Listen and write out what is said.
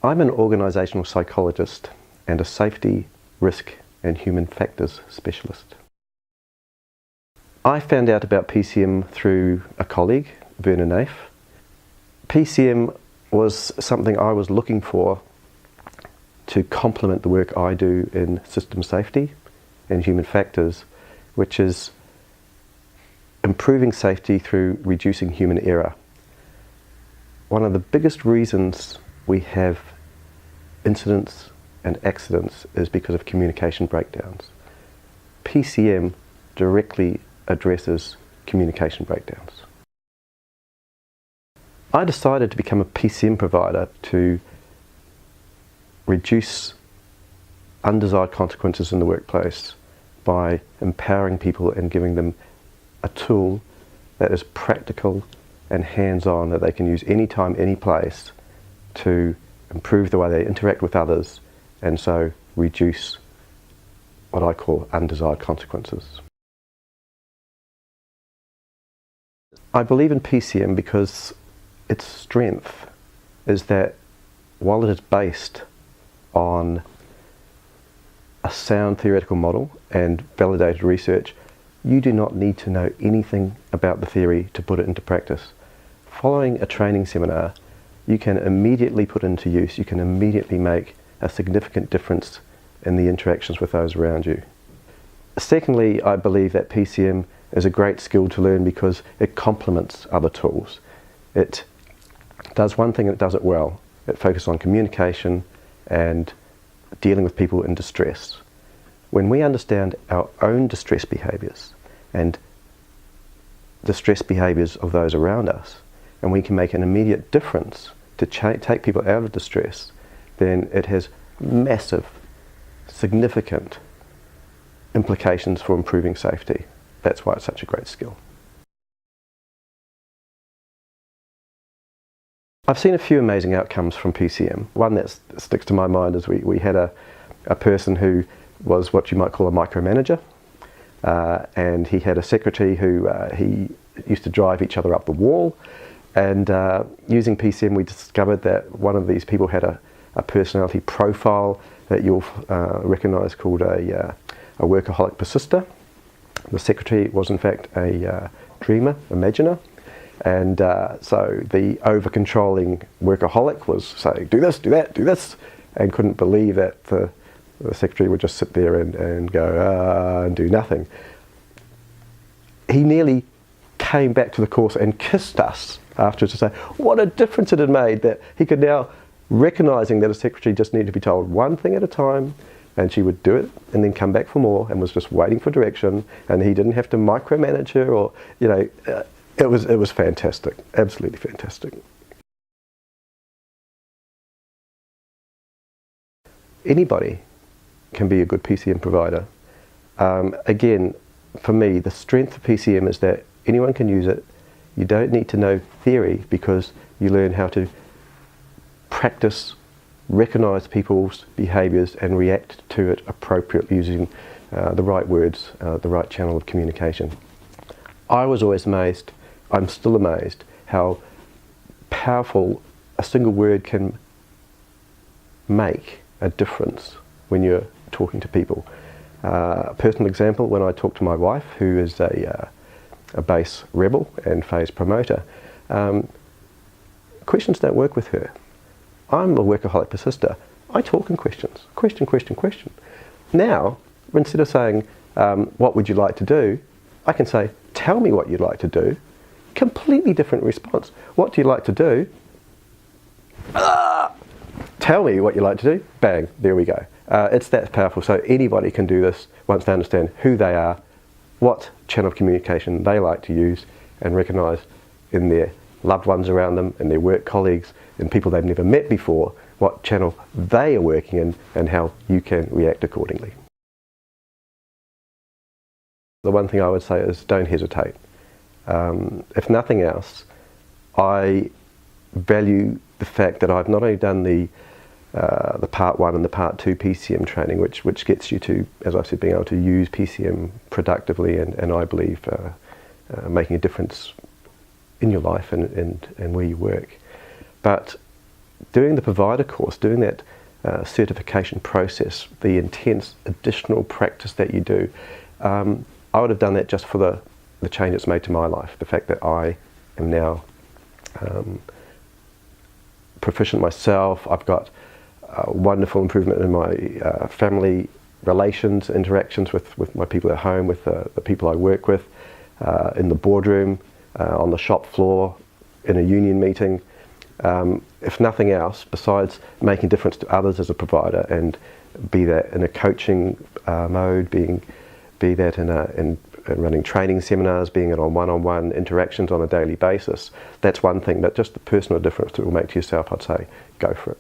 I'm an organisational psychologist and a safety, risk and human factors specialist. I found out about PCM through a colleague, Verna Naif. PCM was something I was looking for to complement the work I do in system safety and human factors, which is improving safety through reducing human error. One of the biggest reasons we have incidents and accidents is because of communication breakdowns. PCM directly addresses communication breakdowns. I decided to become a PCM provider to reduce undesired consequences in the workplace by empowering people and giving them a tool that is practical and hands-on, that they can use anytime, any place to improve the way they interact with others and so reduce what I call undesired consequences. I believe in PCM because its strength is that while it is based on a sound theoretical model and validated research, you do not need to know anything about the theory to put it into practice. Following a training seminar, you can immediately put it into use. You can immediately make a significant difference in the interactions with those around you. Secondly, I believe that PCM is a great skill to learn because it complements other tools. It does one thing and it does it well. It focuses on communication and dealing with people in distress. When we understand our own distress behaviours and distress behaviours of those around us, and we can make an immediate difference to take people out of distress, then it has massive, significant implications for improving safety. That's why it's such a great skill. I've seen a few amazing outcomes from PCM. One that sticks to my mind is we had a person who was what you might call a micromanager, and he had a secretary who he used to drive each other up the wall, and using PCM we discovered that one of these people had a personality profile that you'll recognise called a workaholic persister. The secretary was in fact a dreamer, imaginer, and so the over-controlling workaholic was saying, do this, do that, do this, and couldn't believe that the secretary would just sit there and go, and do nothing. He nearly came back to the course and kissed us afterwards to say what a difference it had made, that he could now, recognising that a secretary just needed to be told one thing at a time, and she would do it and then come back for more and was just waiting for direction, and he didn't have to micromanage her, or, you know, it was fantastic, absolutely fantastic. Anybody can be a good PCM provider. Again, for me, the strength of PCM is that anyone can use it. You don't need to know theory because you learn how to practice, recognise people's behaviours and react to it appropriately using the right words, the right channel of communication. I was always amazed, I'm still amazed, how powerful a single word can make a difference when you're talking to people. A personal example, when I talk to my wife, who is a base rebel and phase promoter, questions don't work with her. I'm a workaholic persister. I talk in questions. Question, question, question. Now, instead of saying, what would you like to do? I can say, tell me what you'd like to do. Completely different response. What do you like to do? Tell me what you like to do. Bang, there we go. It's that powerful. So anybody can do this once they understand who they are, what channel of communication they like to use, and recognise in their loved ones around them, in their work colleagues, in people they've never met before, what channel they are working in and how you can react accordingly. The one thing I would say is don't hesitate. If nothing else, I value the fact that I've not only done the part 1 and the part 2 PCM training, which gets you to, as I said, being able to use PCM productively and I believe making a difference in your life and where you work. But doing the provider course, doing that certification process, the intense additional practice that you do, I would have done that just for the change it's made to my life. The fact that I am now proficient myself. I've got wonderful improvement in my family relations, interactions with my people at home, with the people I work with, in the boardroom, on the shop floor, in a union meeting. If nothing else, besides making a difference to others as a provider, and be that in a coaching mode, be that in running training seminars, being it on one-on-one interactions on a daily basis, that's one thing. But just the personal difference that it will make to yourself, I'd say, go for it.